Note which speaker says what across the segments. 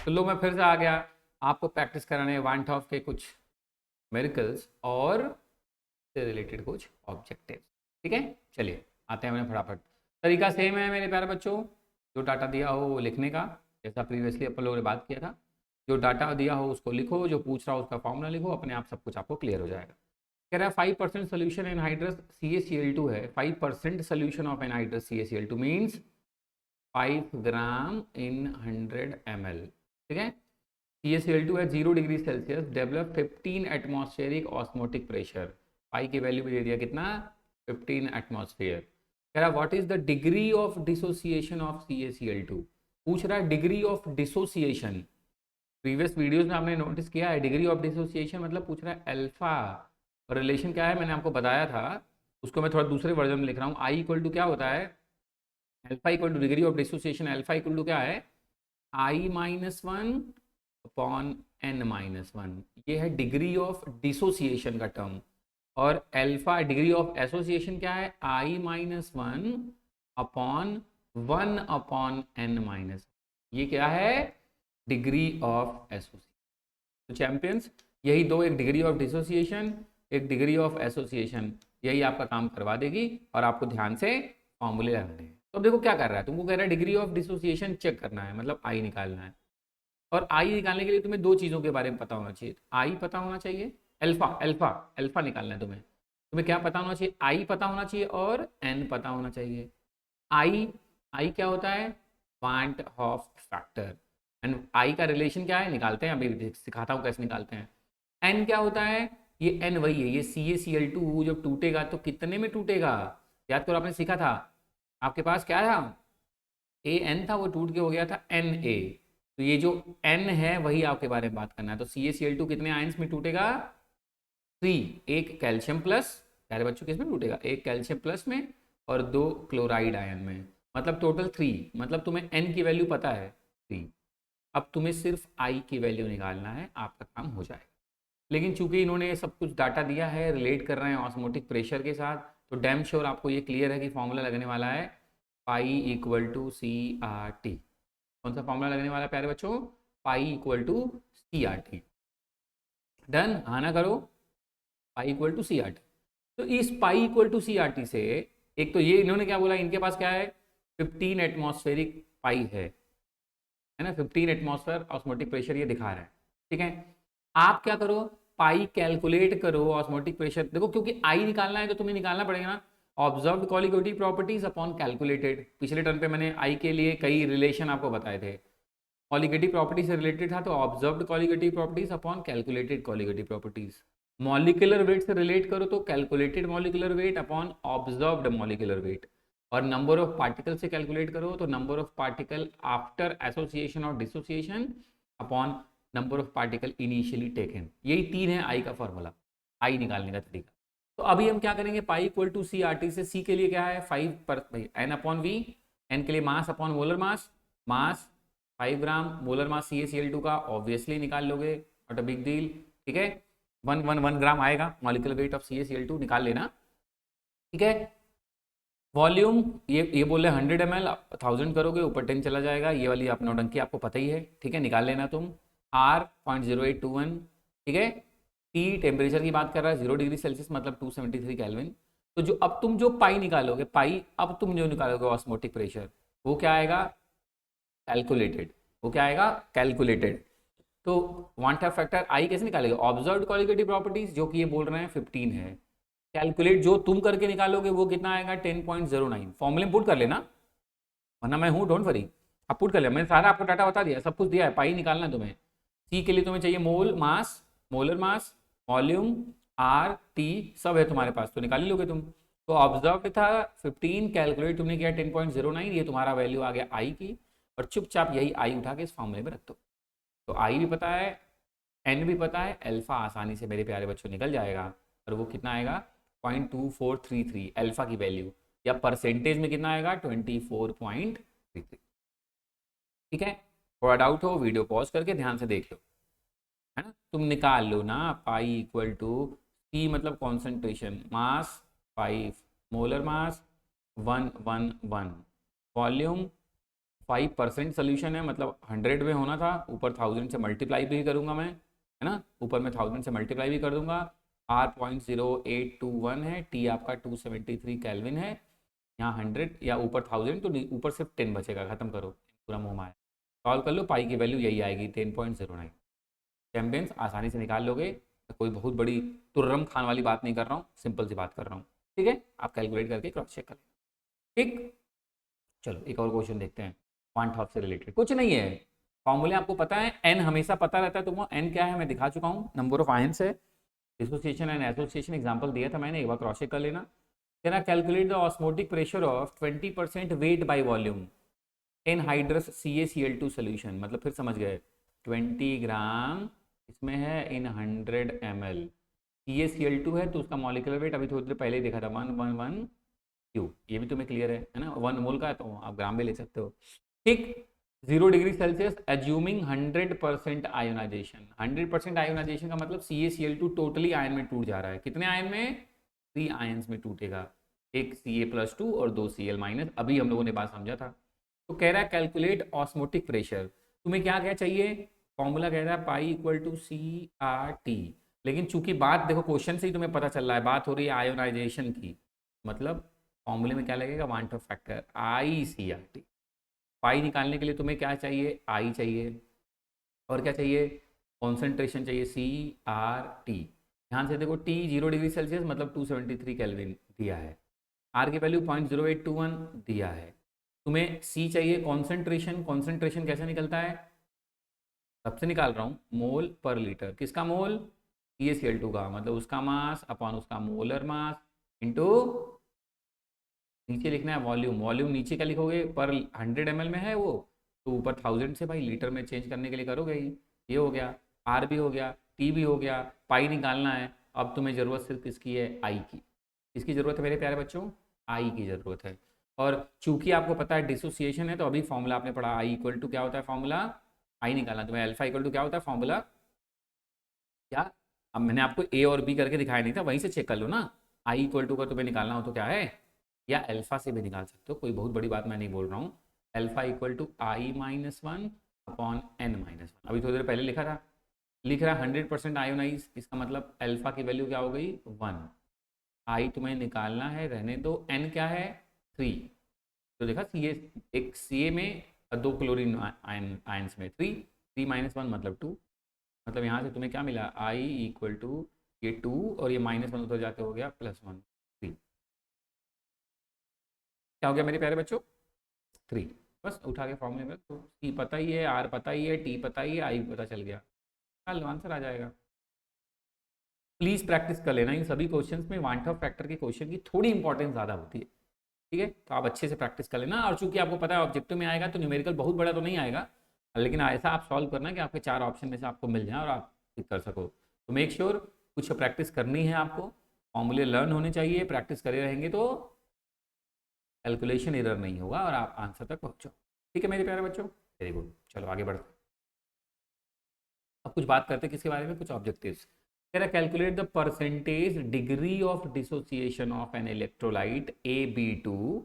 Speaker 1: तो लो मैं फिर से आ गया आपको प्रैक्टिस कराने वांटॉफ के कुछ मेरिकल्स और से रिलेटेड कुछ ऑब्जेक्टिव। ठीक है, चलिए आते हैं मैंने फटाफट। तरीका सेम है मेरे प्यारे बच्चों, जो डाटा दिया हो वो लिखने का, जैसा प्रीवियसली अपन लोगों ने बात किया था। जो डाटा दिया हो उसको लिखो, जो पूछ रहा हो उसका फॉर्मूला लिखो, अपने आप सब कुछ आपको क्लियर हो जाएगा। कह रहा है 5% सोल्यूशन इन हाइड्रस CaCl2 है। 5% solution of anhydrous CaCl2 means 5 gram in 100 ml। ठीक है, CaCl2 है 0 degree Celsius, develop 15 atmospheric osmotic pressure. Pi की वैल्यू भी दे दिया कितना, 15 एटमॉस्फेयर। कह रहा what is the degree of dissociation of CaCl2। पूछ रहा है degree of dissociation. Previous videos में आपने नोटिस किया है डिग्री ऑफ डिसोसिएशन मतलब पूछ रहा है अल्फा। और रिलेशन क्या है मैंने आपको बताया था, उसको मैं थोड़ा दूसरे वर्जन में लिख रहा हूँ। आई इक्वल टू क्या होता है, alpha equal to degree of dissociation, alpha equal to क्या है, I-1 अपॉन N-1। ये है डिग्री ऑफ डिसोसिएशन का टर्म। और अल्फा डिग्री ऑफ एसोसिएशन क्या है, I-1 अपॉन 1 अपॉन N-। ये क्या है, डिग्री ऑफ एसोसिएशन। तो चैंपियंस यही दो, एक डिग्री ऑफ डिसोसिएशन, एक डिग्री ऑफ एसोसिएशन, यही आपका काम करवा देगी। और आपको ध्यान से फॉर्मूले लगाने हैं। तो अब देखो क्या कर रहा है, तुमको कह रहा है डिग्री ऑफ डिसोसिएशन चेक करना है, मतलब आई निकालना है। और आई निकालने के लिए तुम्हें दो चीज़ों के बारे में पता होना चाहिए। आई पता होना चाहिए, अल्फा अल्फा अल्फा निकालना है तुम्हें। तुम्हें क्या पता होना चाहिए, आई पता होना चाहिए और एन पता होना चाहिए। आई आई क्या होता है, want half factor. And I का रिलेशन क्या है, निकालते हैं, अभी सिखाता हूँ कैसे निकालते हैं। एन क्या होता है, ये एन वही है, ये CaCl2 जब टूटेगा तो कितने में टूटेगा, याद करो आपने सीखा था, आपके पास क्या था, एन था, वो टूट के हो गया था Na। तो ये जो n है वही आपके बारे में बात करना है। तो CaCl2 कितने आयंस में टूटेगा, 3। एक कैल्शियम प्लस, प्यारे बच्चों किसमें टूटेगा, एक कैल्शियम प्लस में और 2 क्लोराइड आयन में, मतलब टोटल 3। मतलब तुम्हें n की वैल्यू पता है 3। अब तुम्हें सिर्फ I की वैल्यू निकालना है, आपका काम हो जाएगा। लेकिन चूंकि इन्होंने सब कुछ डाटा दिया है, रिलेट कर रहे हैं ऑस्मोटिक प्रेशर के साथ, तो डैम श्योर आपको ये क्लियर है कि फॉर्मूला लगने वाला है पाई इक्वल टू CRT। कौन सा फॉर्मूला लगने वाला है प्यारे बच्चों, pi equal to CRT। Done, आना करो, पाई इक्वल टू CRT। तो इस पाई इक्वल टू CRT से, एक तो ये इन्होंने क्या बोला, इनके पास क्या है, 15 एटमॉस्फेरिक पाई है ना, 15 एटमॉस्फेयर ऑस्मोटिक प्रेशर ये दिखा रहा है। ठीक है, आप क्या करो, पाई कैलकुलेट करो ऑस्मोटिक प्रेशर। देखो क्योंकि आई निकालना है तो तुम्हें निकालना पड़ेगा ना, observed colligative properties upon calculated. पिछले टर्म पे मैंने आई के लिए कई रिलेशन आपको बताए थे, कॉलिगेटिव प्रॉपर्टी से रिलेटेड था, तो observed colligative properties upon calculated colligative properties. Molecular weight से रिलेट करो तो calculated molecular weight upon observed molecular weight. और नंबर ऑफ पार्टिकल से कैलकुलेट करो तो number of particle after association और dissociation upon number of particle initially taken. यही 3 है आई का फॉर्मूला, आई निकालने का तरीका। तो अभी हम क्या करेंगे, पाई इक्वल टू CRT से सी के लिए क्या है 5 पर एन अपॉन वी, एन के लिए मास अपॉन मोलर मास, मास 5 ग्राम, मोलर मास CaCl2 का ऑब्वियसली निकाल लोगे, नॉट अ बिग डील। ठीक है, 1 ग्राम आएगा मॉलिक्यूलर वेट ऑफ CaCl2, निकाल लेना। ठीक है, वॉल्यूम ये बोल रहे 100 ml, 1000 करोगे ऊपर 10 चला जाएगा, ये वाली आप नौटंकी आपको पता ही है। ठीक है, निकाल लेना तुम। R 0.0821। ठीक है, T टेम्परेचर की बात कर रहा है, 0 डिग्री सेल्सियस मतलब 273 केल्विन। तो जो अब तुम जो पाई निकालोगे, पाई अब तुम जो निकालोगे ऑस्मोटिक प्रेशर, वो क्या आएगा, कैलकुलेटेड। वो क्या आएगा, कैलकुलेटेड। तो वांट फैक्टर आई कैसे निकालेगा, ऑब्जर्व्ड कॉलिगेटिव प्रॉपर्टीज जो कि ये बोल रहे हैं 15 है, कैलकुलेट जो तुम करके निकालोगे वो कितना आएगा 10.09। फॉर्मूले पुट कर लेना, वरना मैं हूँ, डोंट वरी, आप पुट कर लेना, मैंने सारा आपको डाटा बता दिया, सब कुछ दिया है। पाई निकालना है तुम्हें। सी के लिए तुम्हें चाहिए mole mass, molar mass, volume, R T सब है तुम्हारे पास, तो निकाल ही लोगे तुम। तो ऑब्जर्व था 15, कैलकुलेट तुमने किया 10.09, ये तुम्हारा वैल्यू आ गया आई की। और चुपचाप यही आई उठा के इस फॉर्मूले में रख दो। तो आई भी पता है, एन भी पता है, अल्फा आसानी से मेरे प्यारे बच्चों निकल जाएगा। और वो कितना आएगा 0.2433 अल्फा की वैल्यू, या परसेंटेज में कितना आएगा 24.33। ठीक है, थोड़ा डाउट हो वीडियो पॉज करके ध्यान से देख लो, है ना। तुम निकाल लो ना, पाई इक्वल टू सी मतलब कॉन्सेंट्रेशन, मास 5, मोलर मास 111, वॉल्यूम 5% सोल्यूशन है, मतलब 100 में होना था, ऊपर 1000 से मल्टीप्लाई भी करूंगा मैं, है ना, ऊपर मैं 1000 से मल्टीप्लाई भी कर दूंगा। R 0.0821 है, T आपका 273 केल्विन है, यहाँ 100 या ऊपर 1000 तो ऊपर सिर्फ 10 बचेगा, खत्म करो, पूरा मुँह माया। सॉल्व कर लो, पाई की वैल्यू यही आएगी 10.09। चैंपियंस आसानी से निकाल लोगे, कोई बहुत बड़ी तुर्रम खान वाली बात नहीं कर रहा हूँ, सिंपल सी बात कर रहा हूँ, ठीक है। आप कैलकुलेट करके क्रॉस चेक कर लें, ठीक। चलो एक और क्वेश्चन देखते हैं, क्वांट ऑफ से रिलेटेड, कुछ नहीं है, फॉर्मूले आपको पता है, एन हमेशा पता रहता है तुमको, एन क्या है मैं दिखा चुका हूँ, नंबर ऑफ आयंस है, डिसोसिएशन एंड एसोसिएशन एग्जांपल दिया था मैंने, एक बार क्रॉस चेक कर लेना। कहना calculate the osmotic pressure of 20% weight by volume anhydrous CaCl2 solution, मतलब फिर समझ गए, 20 ग्राम इसमें है इन 100 ml, CaCl2 है तो उसका मॉलिक्यूलर वेट अभी थोड़ी देर पहले ही देखा था 111 क्यू, ये भी तुम्हें क्लियर है ना, 1 मोल का है तो आप ग्राम में ले सकते हो, ठीक। 0 degree Celsius assuming 100% ionisation, 100% ionisation का मतलब CaCl2 टोटली आयन में टूट जा रहा है, कितने आयन में, 3 आयन्स में टूटेगा, एक Ca+2 और 2 Cl-, अभी हम लोगों ने बात समझा था। तो कह रहा है कैलकुलेट ऑस्मोटिक प्रेशर, तुम्हें क्या क्या चाहिए, फॉर्मूला कह रहा है पाई इक्वल टू CRT, लेकिन चूंकि बात देखो क्वेश्चन से ही तुम्हें पता चल रहा है, बात हो रही है आयोनाइजेशन की, मतलब फॉर्मूले में क्या लगेगा, वांट ऑफ फैक्टर ICRT। पाई निकालने के लिए तुम्हें क्या चाहिए, आई चाहिए, और क्या चाहिए, कॉन्सेंट्रेशन चाहिए CRT। ध्यान से देखो, T 0 डिग्री सेल्सियस मतलब 273 केल्विन दिया है, आर की वैल्यू 0.0821 दिया है, तुम्हें C चाहिए कॉन्सेंट्रेशन, कॉन्सेंट्रेशन कैसे निकलता है, सबसे निकाल रहा हूँ, मोल पर लीटर, किसका मोल, CaCl2 का, मतलब उसका मास अपॉन उसका मोलर मास इंटू, नीचे लिखना है वॉल्यूम, वॉल्यूम नीचे क्या लिखोगे, पर 100 ml में है वो, तो ऊपर 1000 से भाई लीटर में चेंज करने के लिए करोगे ही, ये हो गया, आर भी हो गया, टी भी हो गया, पाई निकालना है, अब तुम्हें ज़रूरत सिर्फ किसकी है, आई की, किसकी ज़रूरत है मेरे प्यारे बच्चों, आई की ज़रूरत है। और चूंकि आपको पता है डिसोसिएशन है, तो अभी फॉर्मूला आपने पढ़ा, आई इक्वल टू क्या होता है फॉर्मूला, आई निकालना तुम्हें, अल्फा इक्वल टू क्या होता है फॉर्मूला, क्या, अब मैंने आपको ए और बी करके दिखाया नहीं था, वहीं से चेक कर लो ना, आई इक्वल टू का तुम्हें निकालना हो तो क्या है, या अल्फा से भी निकाल सकते हो, कोई बहुत बड़ी बात मैं नहीं बोल रहा हूँ, alpha equal to I-1 upon N-1, अभी थोड़ी देर पहले लिखा था, लिख रहा है 100% आयोनाइज, इसका मतलब अल्फा की वैल्यू क्या हो गई 1, आई तुम्हें निकालना है, रहने दो, एन क्या है 3, तो देखा सी ए, एक सी ए में 2 क्लोरीन आयन्स में 3, 3 - 1 मतलब 2, मतलब यहाँ से तुम्हें क्या मिला, आई इक्वल टू ये 2 और ये -1 उधर जाके हो गया +1, 3, क्या हो गया मेरे प्यारे बच्चों 3, बस उठा के फॉर्मूले में, तो सी पता ही है, आर पता ही है, टी पता ही है, आई पता चल गया, चलो आंसर आ जाएगा। प्लीज़ प्रैक्टिस कर लेना, इन सभी क्वेश्चंस में वांट ऑफ फैक्टर के क्वेश्चन की थोड़ी इंपॉर्टेंस ज़्यादा होती है, ठीक है, तो आप अच्छे से प्रैक्टिस कर लेना, और चूंकि आपको पता है ऑब्जेक्टिव में आएगा तो न्यूमेरिकल बहुत बड़ा तो नहीं आएगा, लेकिन ऐसा आप सॉल्व करना कि आपके 4 ऑप्शन में से आपको मिल जाए और आप टिक कर सको, तो मेक श्योर कुछ प्रैक्टिस करनी है आपको, फॉर्मूले लर्न होने चाहिए, प्रैक्टिस करे रहेंगे तो कैलकुलेशन एरर नहीं होगा और आप आंसर तक पहुँचो, ठीक है मेरे प्यारे बच्चों, वेरी गुड, चलो आगे बढ़ते, अब कुछ बात करते हैं किसके बारे में, कुछ ऑब्जेक्टिव्स, कह रहा calculate the percentage degree of dissociation of an electrolyte AB2,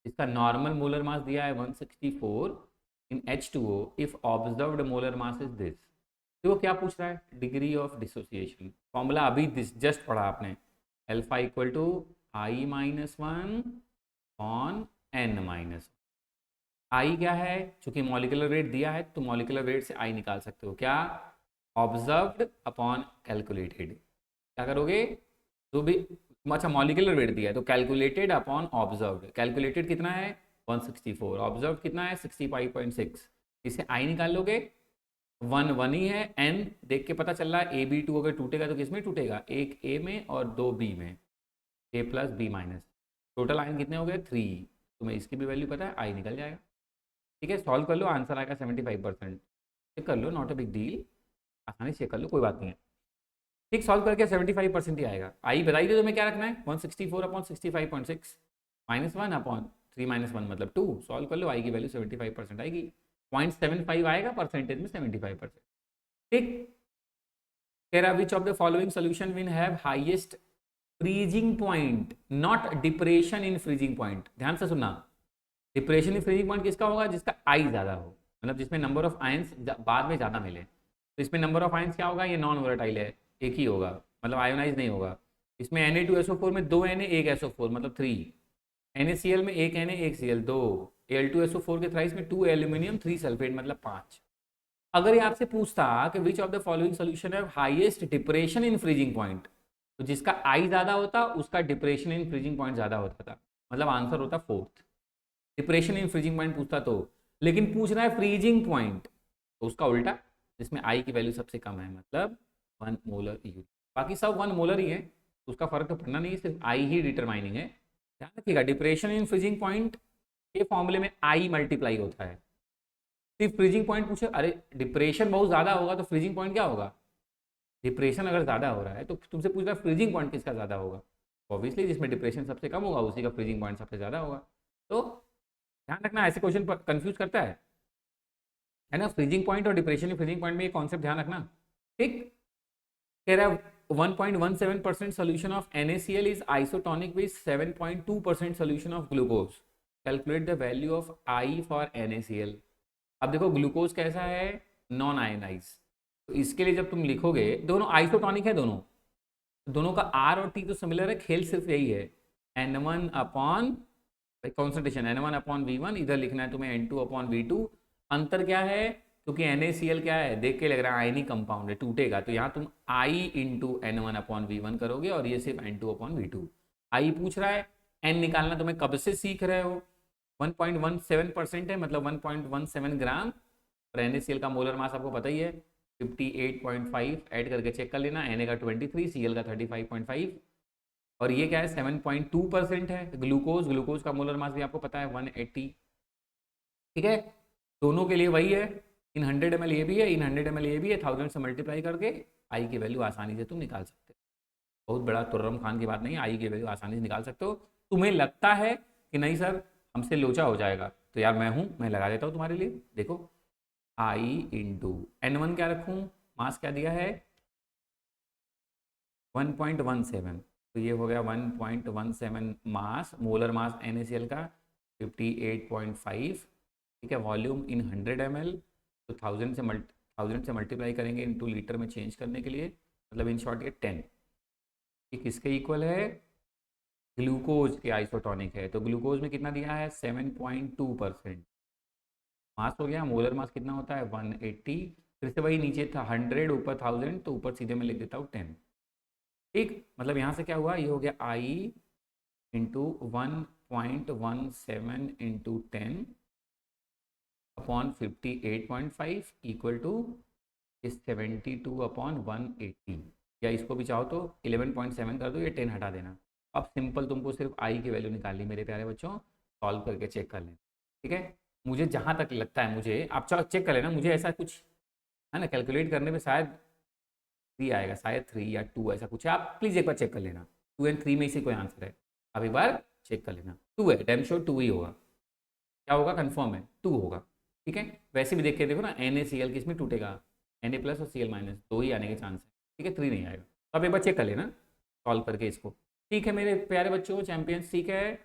Speaker 1: इसका नॉर्मल मोलर मास दिया है 164 in H2O if observed molar mass is this, देखो क्या पूछ रहा है, डिग्री ऑफ डिसोसिएशन, फॉर्मूला अभी दिस जस्ट पढ़ा आपने, alpha equal to I-1 on N-, I क्या है, चूंकि मॉलिक्यूलर वेट दिया है तो मॉलिक्यूलर वेट से आई निकाल सकते हो, क्या, ऑब्जर्व्ड अपॉन कैलकुलेटेड, क्या करोगे, तो भी अच्छा मॉलिक्यूलर वेट दिया है तो कैलकुलेटेड अपॉन ऑब्जर्व्ड, कैलकुलेटेड कितना है 164, ऑब्जर्व कितना है 65.6, इसे आई निकाल लोगे, 1 ही है, एन देख के पता चल रहा है AB2 अगर टूटेगा तो किस में टूटेगा, एक ए में और 2 बी में, A+B-, टोटल आयन कितने हो गए 3, तुम्हें इसकी भी वैल्यू पता है, आई निकल जाएगा, ठीक है, सॉल्व कर लो, आंसर आएगा 75%, चेक कर लो, नॉट अ बिग डील, आसानी से चेक कर लो, कोई बात नहीं है, ठीक, सॉल्व करके 75% ही आएगा, आई बताइए तुम्हें क्या रखना है, 164 अपॉन 65.6 -1 अपॉन 3 - 1 मतलब 2, सॉल्व कर लो, आई की वैल्यू 75% आएगी, 0.75 आएगा परसेंटेज में 75%, ठीक, कह रहा विच of the following solution will have highest freezing point not depression in freezing point, ध्यान से सुनना, डिप्रेशन इन फ्रीजिंग पॉइंट किसका होगा? जिसका आई ज़्यादा हो, मतलब जिसमें नंबर ऑफ आयंस बाद में ज़्यादा मिले। तो इसमें नंबर ऑफ आयंस क्या होगा? ये नॉन वोलेटाइल है, एक ही होगा, मतलब आयोनाइज नहीं होगा। इसमें Na2SO4 में 2 Na एक SO4 मतलब 3, NaCl में एक Na एक Cl 2, Al2SO4 के थ्राइस में 2 एल्यूमिनियम 3 सल्फेट मतलब 5। अगर ये आपसे पूछता कि which of the following solution है highest depression in freezing point, तो जिसका आई ज्यादा होता उसका डिप्रेशन इन फ्रीजिंग पॉइंट ज्यादा होता था, मतलब आंसर होता fourth. Depression in freezing point पूछता तो, लेकिन पूछ रहा है फ्रीजिंग पॉइंट, तो उसका उल्टा, जिसमें आई की वैल्यू सबसे कम है, मतलब 1 मोलर यूरिन। बाकी सब 1 मोलर ही है, तो उसका फर्क तो पड़ना नहीं है, सिर्फ आई ही डिटरमाइनिंग है। ध्यान रखिएगा, डिप्रेशन इन फ्रीजिंग पॉइंट के फॉर्मूले में आई मल्टीप्लाई होता है। सिर्फ फ्रीजिंग पॉइंट पूछे, अरे डिप्रेशन बहुत ज्यादा होगा तो फ्रीजिंग पॉइंट क्या होगा? डिप्रेशन अगर ज्यादा हो रहा है तो तुमसे पूछ रहा है फ्रीजिंग पॉइंट किसका ज्यादा होगा? ऑब्वियसली जिसमें डिप्रेशन सबसे कम होगा उसी का फ्रीजिंग पॉइंट सबसे ज्यादा होगा। तो ध्यान रखना, ऐसे क्वेश्चन कंफ्यूज करता है ना, फ्रीजिंग पॉइंट और डिप्रेशन इन फ्रीजिंग पॉइंट में ये कॉन्सेप्ट ध्यान रखना। ठीक, कह रहा है 1.17% solution of NaCl is isotonic with 7.2% solution of glucose. Calculate the value of I for NaCl. अब देखो ग्लूकोज कैसा है? Non ionise. तो इसके लिए जब तुम लिखोगे, दोनों आइसोटॉनिक है, दोनों का R और T तो सिमिलर है, खेल सिर्फ यही है N1 upon concentration N1 upon V1, इधर लिखना है तुम्हें N2 अपॉन V2। अंतर क्या है? क्योंकि NaCl क्या है, देख के लग रहा है आयनिक कंपाउंड है, टूटेगा, तो यहाँ तुम I into N1 upon V1 करोगे और ये सिर्फ N2 अपॉन V2। I पूछ रहा है, N निकालना तुम्हें कब से सीख रहे हो, 1.17% है, मतलब 1.17 ग्राम। और NaCl का मोलर मास आपको पता ही है 58.5, ऐड करके चेक कर लेना, Na का 23, Cl का 35.5, और ये क्या है 7.2% है। ग्लूकोज का मोलर मास भी आपको पता है 180। ठीक है, दोनों के लिए वही है, इन 100 ml ये भी है, इन 100 ml ये भी है, 1000 से मल्टीप्लाई करके आई की वैल्यू आसानी से तुम निकाल सकते हो। बहुत बड़ा तुर्रम खान की बात नहीं है, आई की वैल्यू आसानी से निकाल सकते हो। तुम्हें लगता है कि नहीं सर हमसे लोचा हो जाएगा, तो यार मैं हूं, मैं लगा देता हूं तुम्हारे लिए। देखो आई इंटू N1 क्या रखूं, मास क्या दिया है 1.17, तो ये हो गया 1.17 मास, मोलर मास NaCl का 58.5। ठीक है, वॉल्यूम इन 100 ml, तो 1000 से मल्टीप्लाई करेंगे इनटू लीटर में चेंज करने के लिए, मतलब इन शॉर्ट ये 10। ये किसके इक्वल है? ग्लूकोज के आइसोटॉनिक है, तो ग्लूकोज में कितना दिया है 7.2%। मास हो गया, मोलर मास कितना होता है 180, फिर से वही नीचे था 100 ऊपर 1000, तो ऊपर सीधे मैं लिख देता हूँ 10। ठीक, मतलब यहाँ से क्या हुआ, ये हो गया i into 1.17 into 10 upon 58.5 equal to 72 upon 180, या इसको भी चाहो तो 11.7 कर दो, ये 10 हटा देना। अब सिंपल तुमको सिर्फ आई की वैल्यू निकालनी मेरे प्यारे बच्चों, सॉल्व करके चेक कर लें। ठीक है, मुझे जहाँ तक लगता है, मुझे आप चेक कर लेना, मुझे ऐसा कुछ है ना कैलकुलेट करने में शायद 3 आएगा, शायद 3 या 2 ऐसा कुछ है, आप प्लीज़ एक बार चेक कर लेना, 2 एंड 3 में से कोई आंसर है, आप एक बार चेक कर लेना। 2 है, डैम श्योर 2 ही होगा। क्या होगा, कंफर्म है 2 होगा। ठीक है, वैसे भी देख के देखो ना, NaCl किस में टूटेगा, Na प्लस और Cl माइनस, 2 ही आने के चांस है। ठीक है, 3 नहीं आएगा, तो आप एक बार चेक कर लेना सॉल्व करके इसको। ठीक है मेरे प्यारे बच्चों, चैंपियंस। ठीक है,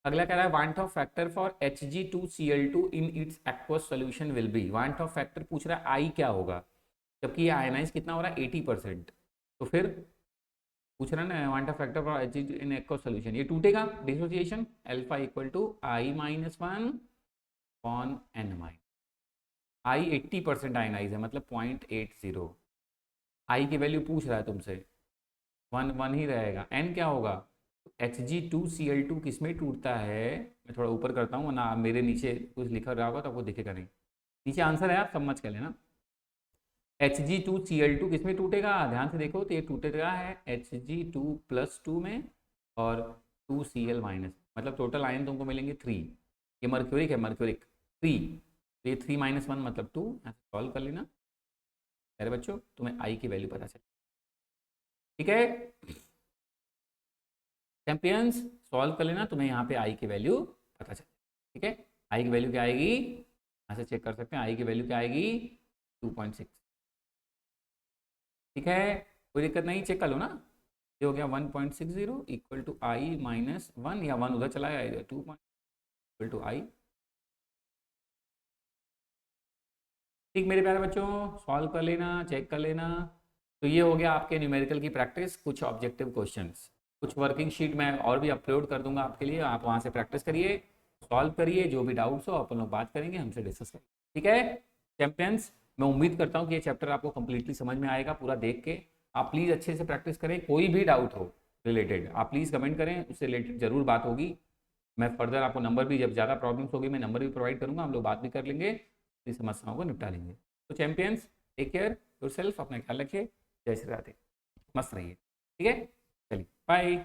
Speaker 1: अगला कह रहा है want Hoff factor for Hg2Cl2 in its aqueous solution will be. Want Hoff factor पूछ रहा है आई क्या होगा, जबकि ये आयनाइज कितना हो रहा है 80%, तो फिर पूछ रहा है ना van't Hoff factor for Hg in aqueous solution, ये टूटेगा dissociation, alpha equal to I minus 1 upon N minus. I 80% ionise है, मतलब 0.80। आई की वैल्यू पूछ रहा है तुमसे, 1 ही रहेगा। N क्या होगा, Hg2Cl2 किस में टूटता है, मैं थोड़ा ऊपर करता हूँ ना, मेरे नीचे कुछ लिखा रहा होगा तो आपको दिखेगा नहीं, नीचे आंसर है, आप समझ कर लेना। Hg2Cl2 किस में टूटेगा, ध्यान से देखो, तो ये टूटेगा है Hg2+2 में और 2Cl माइनस, मतलब टोटल आयन तुमको मिलेंगे 3। ये मर्क्यूरिक है, मर्क्यूरिक 3, तो ये 3 माइनस 1 मतलब 2, सॉल्व कर लेना मेरे बच्चों, तुम्हें आई की वैल्यू पता चले। ठीक है चैंपियंस, सॉल्व कर लेना, तुम्हें यहाँ पे आई की वैल्यू पता चले। ठीक है, आई की वैल्यू क्या आएगी, यहाँ से चेक कर सकते हैं, आई की वैल्यू क्या आएगी 2.6। ठीक है, कोई दिक्कत नहीं, चेक कर लो ना, ये हो गया 1.60 इक्वल टू आई माइनस 1, या 1 उधर चला गया, 2 इक्वल टू आई ठीक मेरे प्यारे बच्चों, सॉल्व कर लेना, चेक कर लेना। तो ये हो गया आपके न्यूमेरिकल की प्रैक्टिस, कुछ ऑब्जेक्टिव क्वेश्चंस, कुछ वर्किंग शीट मैं और भी अपलोड कर दूंगा आपके लिए, आप वहाँ से प्रैक्टिस करिए, सॉल्व करिए, जो भी डाउट्स हो अपन लोग बात करेंगे, हमसे डिस्कस करेंगे, ठीक है चैंपियंस। मैं उम्मीद करता हूँ कि ये चैप्टर आपको कंप्लीटली समझ में आएगा पूरा देख के। आप प्लीज़ अच्छे से प्रैक्टिस करें, कोई भी डाउट हो रिलेटेड आप प्लीज़ कमेंट करें, उससे रिलेटेड ज़रूर बात होगी। मैं फर्दर आपको नंबर भी, जब ज़्यादा प्रॉब्लम्स होगी मैं नंबर भी प्रोवाइड करूँगा, हम लोग बात भी कर लेंगे, इस समस्याओं को निपटा लेंगे। तो चैंपियंस, टेक केयर योरसेल्फ, अपना ख्याल रखिए, जय श्री राधे, मस्त रहिए, ठीक है, चलिए बाय।